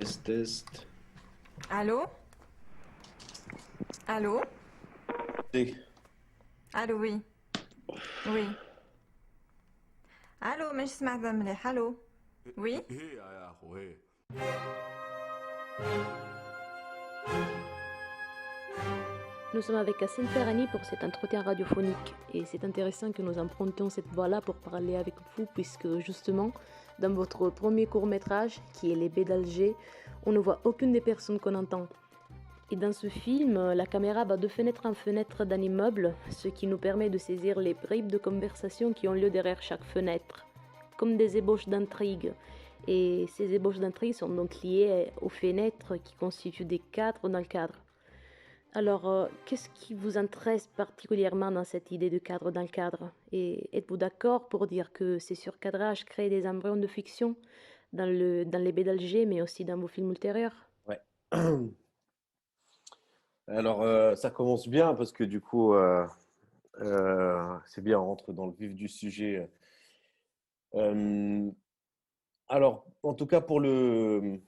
Test, test. Allô? Allô? Et- Allô, oui. Oui. Allô, مش سمعت مليح. Allô? Oui? ايه يا اخو ايه. Nous sommes avec Hassine Ferrani pour cet entretien radiophonique et c'est intéressant que nous empruntions cette voie-là pour parler avec vous puisque justement dans votre premier court-métrage qui est Les Baies d'Alger, on ne voit aucune des personnes qu'on entend. Et dans ce film, la caméra va de fenêtre en fenêtre d'un immeuble, ce qui nous permet de saisir les bribes de conversation qui ont lieu derrière chaque fenêtre, comme des ébauches d'intrigues. Et ces ébauches d'intrigues sont donc liées aux fenêtres qui constituent des cadres dans le cadre. Alors, qu'est-ce qui vous intéresse particulièrement dans cette idée de cadre dans le cadre? Et êtes-vous d'accord pour dire que ces surcadrages créent des embryons de fiction dans les baies d'Alger, mais aussi dans vos films ultérieurs? Ouais. Alors, ça commence bien parce que du coup, c'est bien, on rentre dans le vif du sujet. Euh, alors, en tout cas, pour les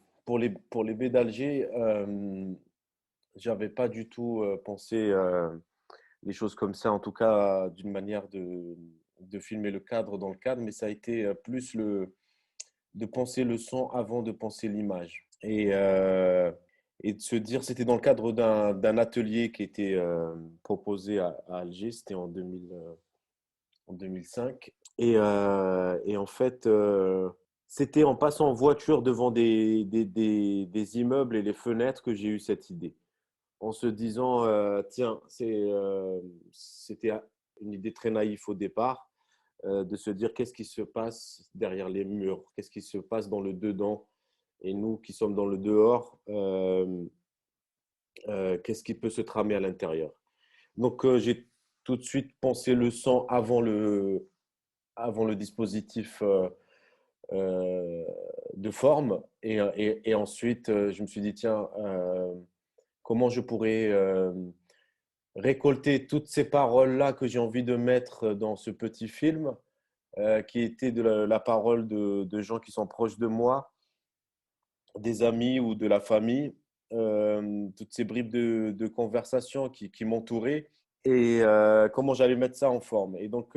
baies d'Alger, j'avais pas du tout pensé les choses comme ça, en tout cas, d'une manière de filmer le cadre dans le cadre, mais ça a été plus de penser le son avant de penser l'image. Et de se dire, c'était dans le cadre d'un atelier qui était proposé à Alger, c'était en 2005. Et en fait, c'était en passant en voiture devant des immeubles et les fenêtres que j'ai eu cette idée. En se disant, tiens, c'était une idée très naïve au départ, de se dire qu'est-ce qui se passe derrière les murs, qu'est-ce qui se passe dans le dedans, et nous qui sommes dans le dehors, qu'est-ce qui peut se tramer à l'intérieur. Donc, j'ai tout de suite pensé le son avant le dispositif euh, de forme. Et ensuite, je me suis dit, tiens, comment je pourrais récolter toutes ces paroles-là que j'ai envie de mettre dans ce petit film, qui était de la parole de gens qui sont proches de moi, des amis ou de la famille, toutes ces bribes de conversation qui m'entouraient, et comment j'allais mettre ça en forme. Et donc,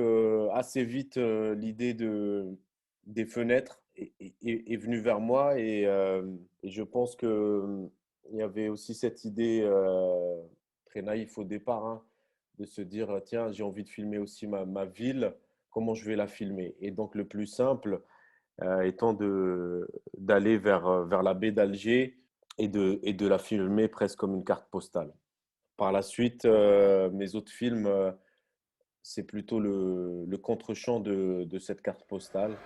assez vite, l'idée des fenêtres est venue vers moi, et je pense qu'il y avait aussi cette idée très naïf au départ, hein, de se dire, tiens, j'ai envie de filmer aussi ma ville, comment je vais la filmer. Et donc, le plus simple, étant d'aller vers la baie d'Alger et de la filmer presque comme une carte postale. Par la suite, mes autres films, c'est plutôt le contre-champ de cette carte postale.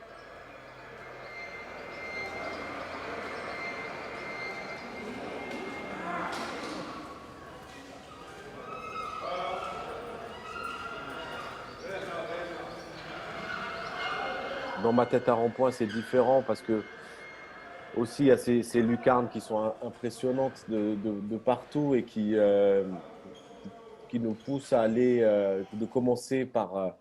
Dans ma tête à rond-point, c'est différent parce que aussi il y a ces lucarnes qui sont impressionnantes de partout et qui nous poussent à aller, de commencer par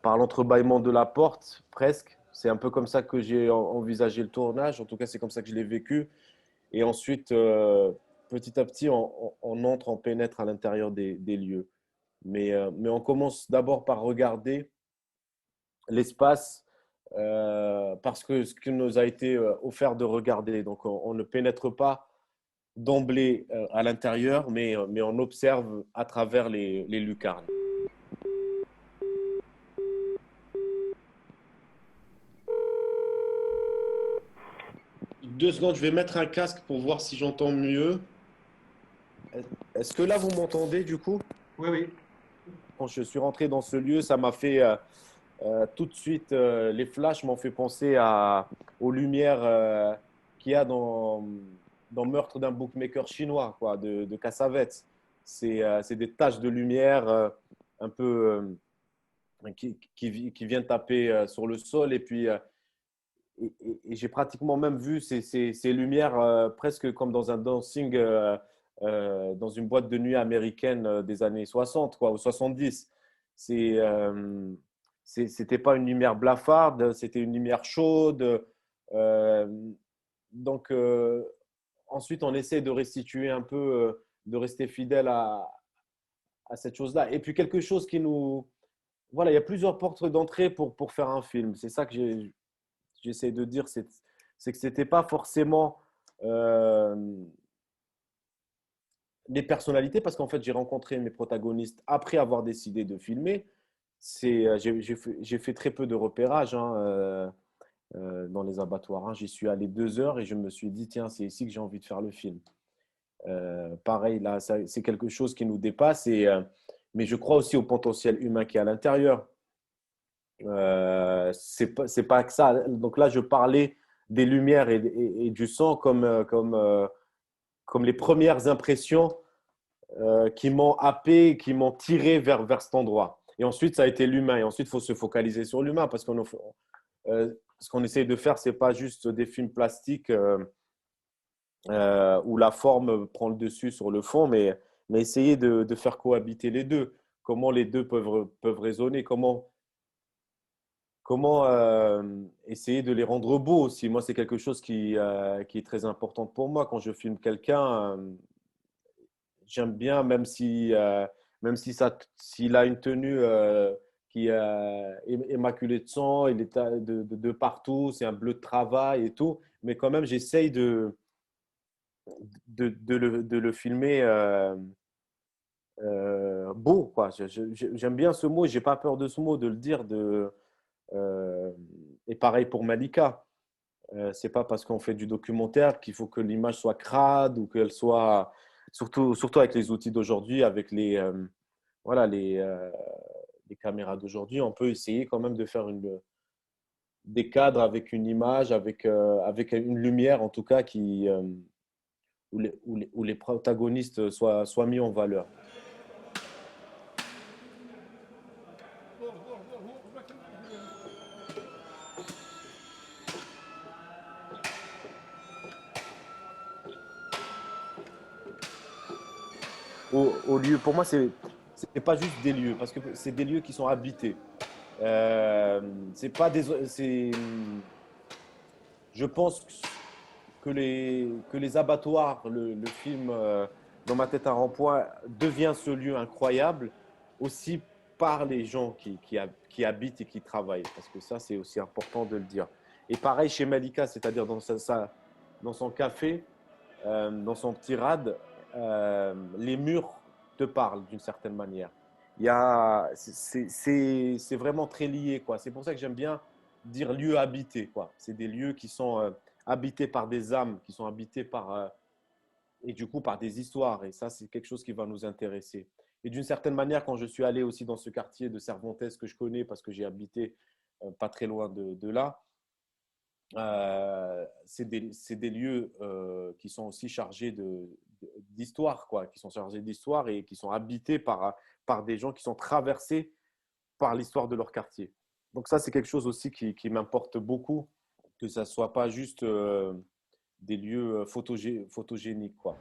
l'entrebâillement de la porte, presque. C'est un peu comme ça que j'ai envisagé le tournage. En tout cas, c'est comme ça que je l'ai vécu. Et ensuite, petit à petit, on entre, on pénètre à l'intérieur des lieux. Mais on commence d'abord par regarder l'espace, parce que ce qui nous a été offert de regarder. Donc, on ne pénètre pas d'emblée à l'intérieur, mais on observe à travers les lucarnes. 2 secondes, je vais mettre un casque pour voir si j'entends mieux. Est-ce que là, vous m'entendez du coup? Oui, oui. Quand je suis rentré dans ce lieu, ça m'a fait tout de suite, les flashs m'ont fait penser aux lumières qu'il y a dans Meurtre d'un bookmaker chinois, quoi, de Cassavetes. C'est des taches de lumière un peu qui viennent taper sur le sol. Et puis, et j'ai pratiquement même vu ces lumières presque comme dans un dancing, dans une boîte de nuit américaine des années 60, quoi, ou 70. C'est, euh, C'était pas une lumière blafarde, c'était une lumière chaude. donc ensuite, on essaie de restituer un peu, de rester fidèle à cette chose-là. Et puis quelque chose qui nous… Voilà, il y a plusieurs portes d'entrée pour faire un film. C'est ça que j'essaie de dire, c'est que ce n'était pas forcément les personnalités, parce qu'en fait, j'ai rencontré mes protagonistes après avoir décidé de filmer. J'ai fait très peu de repérage dans les abattoirs. J'y suis allé 2 heures et je me suis dit, tiens, c'est ici que j'ai envie de faire le film. Pareil, là, c'est quelque chose qui nous dépasse, mais je crois aussi au potentiel humain qui est à l'intérieur. C'est pas que ça. Donc là, je parlais des lumières et du son comme les premières impressions qui m'ont happé, qui m'ont tiré vers cet endroit. Et ensuite, ça a été l'humain. Et ensuite, il faut se focaliser sur l'humain parce ce qu'on essaye de faire, c'est pas juste des films plastiques où la forme prend le dessus sur le fond, mais essayer de faire cohabiter les deux. Comment les deux peuvent résonner, comment essayer de les rendre beaux aussi. Moi, c'est quelque chose qui est très important pour moi. Quand je filme quelqu'un, j'aime bien, même si s'il a une tenue qui est immaculée de sang, il est de partout, c'est un bleu de travail et tout, mais quand même, j'essaye de le filmer beau, quoi. J'aime bien ce mot, j'ai pas peur de ce mot, de le dire. Et pareil pour Malika. C'est pas parce qu'on fait du documentaire qu'il faut que l'image soit crade ou qu'elle soit… Surtout avec les outils d'aujourd'hui, avec voilà, les caméras d'aujourd'hui, on peut essayer quand même de faire des cadres avec une image, avec une lumière en tout cas où les protagonistes soient mis en valeur. Au lieu, pour moi, c'est pas juste des lieux, parce que c'est des lieux qui sont habités. Euh, c'est pas des, c'est, je pense que les abattoirs, le film Dans ma tête un rond-point devient ce lieu incroyable aussi par les gens qui habitent et qui travaillent, parce que ça, c'est aussi important de le dire. Et pareil chez Malika, c'est-à-dire dans son café, dans son petit rad, les murs te parlent d'une certaine manière. C'est vraiment très lié, quoi. C'est pour ça que j'aime bien dire lieu habité, quoi. C'est des lieux qui sont habités par des âmes, qui sont habités et du coup par des histoires. Et ça, c'est quelque chose qui va nous intéresser. Et d'une certaine manière, quand je suis allé aussi dans ce quartier de Cervantes que je connais parce que j'ai habité pas très loin de là, c'est des lieux qui sont aussi chargés d'histoire, quoi, qui sont chargés d'histoire et qui sont habités par des gens qui sont traversés par l'histoire de leur quartier. Donc ça, c'est quelque chose aussi qui m'importe beaucoup, que ça ne soit pas juste des lieux photogéniques, quoi.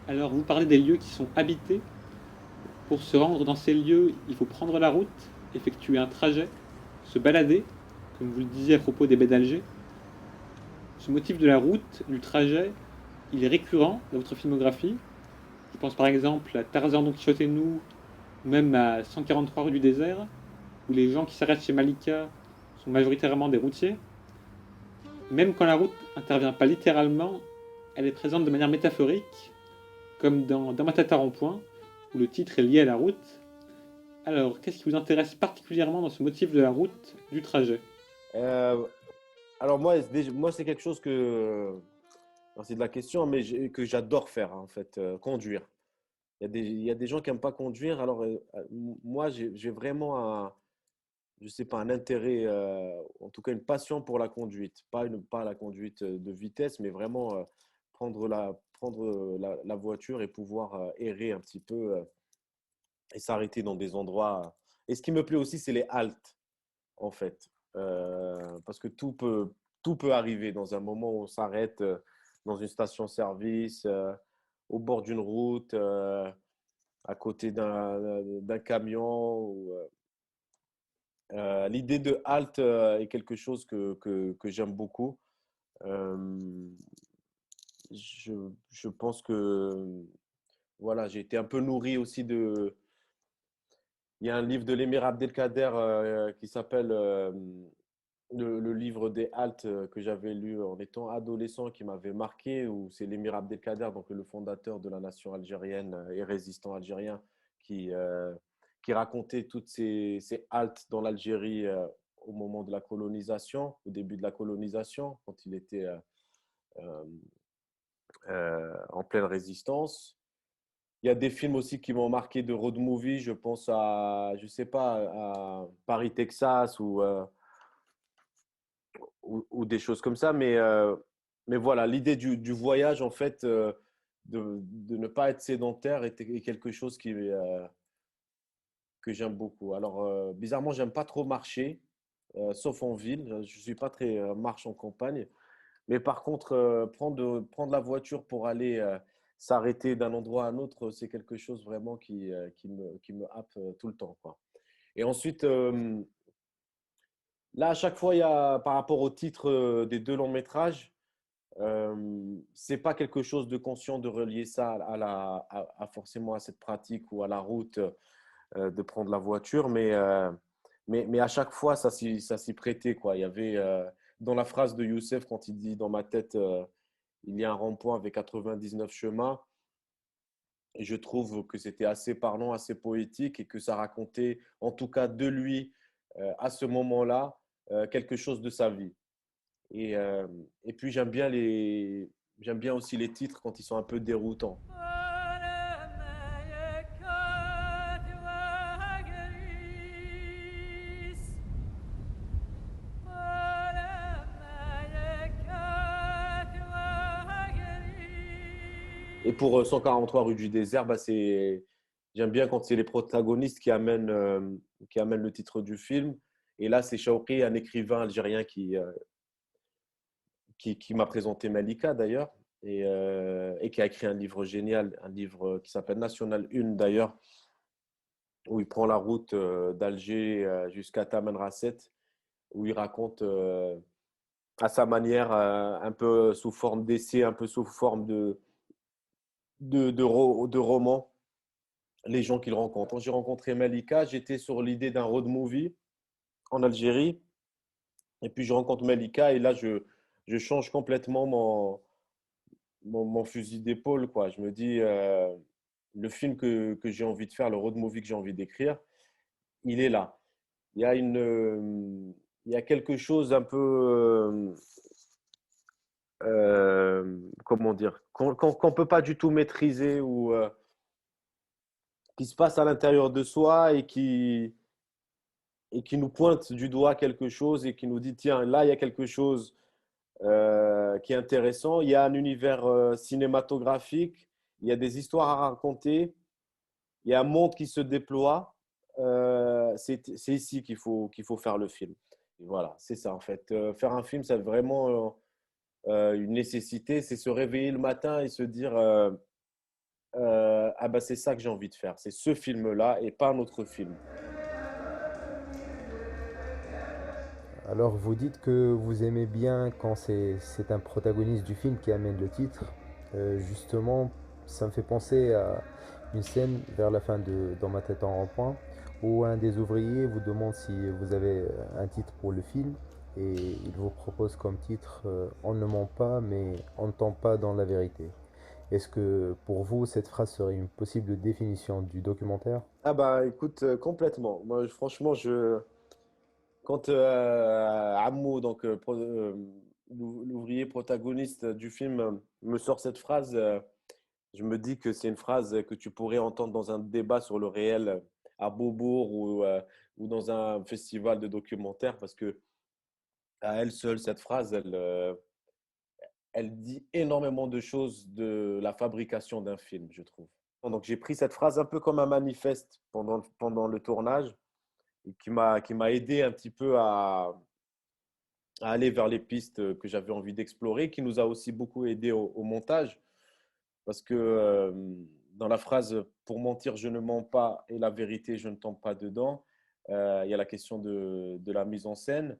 Alors, vous parlez des lieux qui sont habités. Pour se rendre dans ces lieux, il faut prendre la route, effectuer un trajet, se balader, comme vous le disiez à propos des baies d'Alger. Ce motif de la route, du trajet, il est récurrent dans votre filmographie. Je pense par exemple à Tarzan Don Quichotte et nous, ou même à 143 rue du désert, où les gens qui s'arrêtent chez Malika sont majoritairement des routiers. Même quand la route n'intervient pas littéralement, elle est présente de manière métaphorique, comme dans ma tête à rond-point, où le titre est lié à la route. Alors, qu'est-ce qui vous intéresse particulièrement dans ce motif de la route, du trajet? Euh, alors moi c'est quelque chose merci de la question, mais que j'adore faire, en fait, conduire. Il y a des gens qui n'aiment pas conduire. Alors, moi, j'ai vraiment je sais pas, un intérêt, en tout cas une passion pour la conduite. Pas la conduite de vitesse, mais vraiment prendre la voiture et pouvoir errer un petit peu et s'arrêter dans des endroits. Et ce qui me plaît aussi, c'est les haltes, en fait. Parce que tout peut arriver dans un moment où on s'arrête dans une station-service, au bord d'une route, à côté d'un camion. L'idée de halte est quelque chose que j'aime beaucoup. Euh, je pense que voilà, j'ai été un peu nourri aussi de. Il y a un livre de l'émir Abdelkader qui s'appelle le livre des haltes que j'avais lu en étant adolescent qui m'avait marqué, où c'est l'émir Abdelkader, donc le fondateur de la nation algérienne et résistant algérien, qui, euh, qui racontait toutes ces haltes dans l'Algérie au moment de la colonisation, au début de la colonisation, quand il était euh, en pleine résistance. Il y a des films aussi qui m'ont marqué de road movie. Je pense à, je sais pas, à Paris, Texas ou des choses comme ça. Mais voilà, l'idée du voyage, en fait, de ne pas être sédentaire est quelque chose que j'aime beaucoup. Alors, bizarrement, j'aime pas trop marcher, sauf en ville. Je suis pas très marche en campagne. Mais par contre, prendre la voiture pour aller s'arrêter d'un endroit à un autre, c'est quelque chose vraiment qui me happe tout le temps, quoi. Et ensuite, là, à chaque fois, il y a, par rapport au titre des deux longs métrages, c'est pas quelque chose de conscient de relier ça forcément à cette pratique ou à la route de prendre la voiture, mais à chaque fois, ça s'y prêtait, quoi. Il y avait dans la phrase de Youssef, quand il dit dans ma tête, il y a un rond-point avec 99 chemins, et je trouve que c'était assez parlant, assez poétique et que ça racontait, en tout cas de lui, à ce moment-là, quelque chose de sa vie. Et, euh, et puis j'aime bien aussi les titres quand ils sont un peu déroutants. Et pour 143 rue du désert, bah j'aime bien quand c'est les protagonistes qui amènent le titre du film. Et là, c'est Chaouki, un écrivain algérien qui m'a présenté Malika d'ailleurs, et qui a écrit un livre génial, un livre qui s'appelle National 1 d'ailleurs, où il prend la route d'Alger jusqu'à Tamanrasset, où il raconte à sa manière, un peu sous forme d'essai, un peu sous forme de roman, les gens qu'il rencontre. Quand j'ai rencontré Malika, j'étais sur l'idée d'un road movie en Algérie. Et puis je rencontre Malika et là, je change complètement mon fusil d'épaule, quoi. Je me dis, le film que j'ai envie de faire, le road movie que j'ai envie d'écrire, il est là. Il y a quelque chose un peu, comment dire, qu'on peut pas du tout maîtriser ou qui se passe à l'intérieur de soi et qui nous pointe du doigt quelque chose et qui nous dit, tiens, là, il y a quelque chose qui est intéressant. Il y a un univers cinématographique, il y a des histoires à raconter, il y a un monde qui se déploie. C'est ici qu'il faut faire le film. Et voilà, c'est ça en fait. Faire un film, c'est vraiment une nécessité. C'est se réveiller le matin et se dire ah bah, c'est ça que j'ai envie de faire. C'est ce film-là et pas un autre film. Alors vous dites que vous aimez bien quand c'est un protagoniste du film qui amène le titre. Justement, ça me fait penser à une scène vers la fin de Dans ma tête en rond-point où un des ouvriers vous demande si vous avez un titre pour le film et il vous propose comme titre On ne ment pas mais on ne tombe pas dans la vérité. Est-ce que pour vous cette phrase serait une possible définition du documentaire? Ah bah écoute, complètement. Moi, franchement, quand Ammou, donc l'ouvrier protagoniste du film, me sort cette phrase, je me dis que c'est une phrase que tu pourrais entendre dans un débat sur le réel à Beaubourg ou dans un festival de documentaires parce que à elle seule, cette phrase, elle dit énormément de choses de la fabrication d'un film, je trouve. Donc j'ai pris cette phrase un peu comme un manifeste pendant le tournage et qui m'a aidé un petit peu à aller vers les pistes que j'avais envie d'explorer, qui nous a aussi beaucoup aidé au montage, parce que dans la phrase « pour mentir, je ne mens pas et la vérité, je ne tombe pas dedans », il y a la question de la mise en scène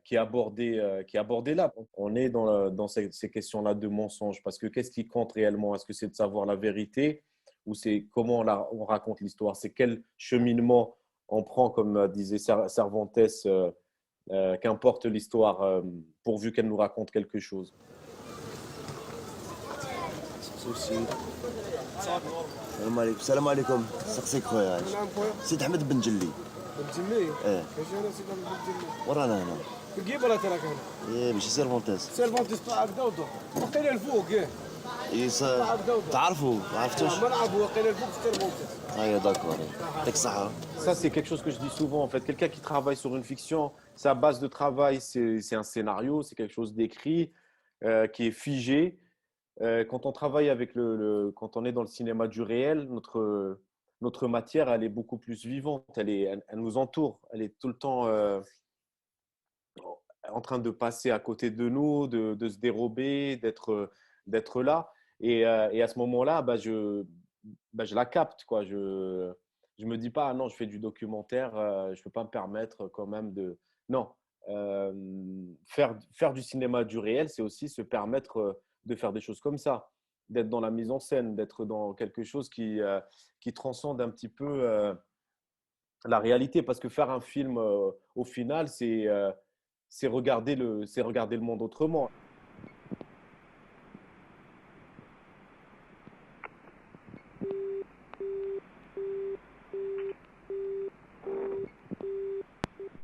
qui est abordée là. On est dans ces questions-là de mensonge parce que qu'est-ce qui compte réellement? Est-ce que c'est de savoir la vérité ou c'est comment on raconte l'histoire? C'est quel cheminement on prend, comme disait Cervantes, qu'importe l'histoire, pourvu qu'elle nous raconte quelque chose. السلام عليكم السلام عليكم سقسيك خويا عايش نعم خويا سيد احمد بن جلي بتجمي ايه كاش انا سيدي بتجمي ورانا هنا كيف ولا تراك هنا ايه ماشي سيرفونتيس سيرفونتيس طلع هكذا ودور وقيله الفوق ياه تعرفوا ما عرفتوش ما نعرفوا وقيله الفوق في سيرفونتيس ايوه داكور يعطيك الصحة Ça, c'est quelque chose que je dis souvent. En fait, quelqu'un qui travaille sur une fiction, sa base de travail, c'est un scénario, c'est quelque chose d'écrit, qui est figé. Quand on travaille avec quand on est dans le cinéma du réel, notre matière, elle est beaucoup plus vivante. Elle nous entoure. Elle est tout le temps en train de passer à côté de nous, de se dérober, d'être là. Et à ce moment-là, je la capte, quoi. Je me dis pas, ah non, je fais du documentaire, je peux pas me permettre quand même de… Non, faire du cinéma du réel, c'est aussi se permettre de faire des choses comme ça, d'être dans la mise en scène, d'être dans quelque chose qui transcende un petit peu la réalité. Parce que faire un film, au final, c'est regarder le monde autrement.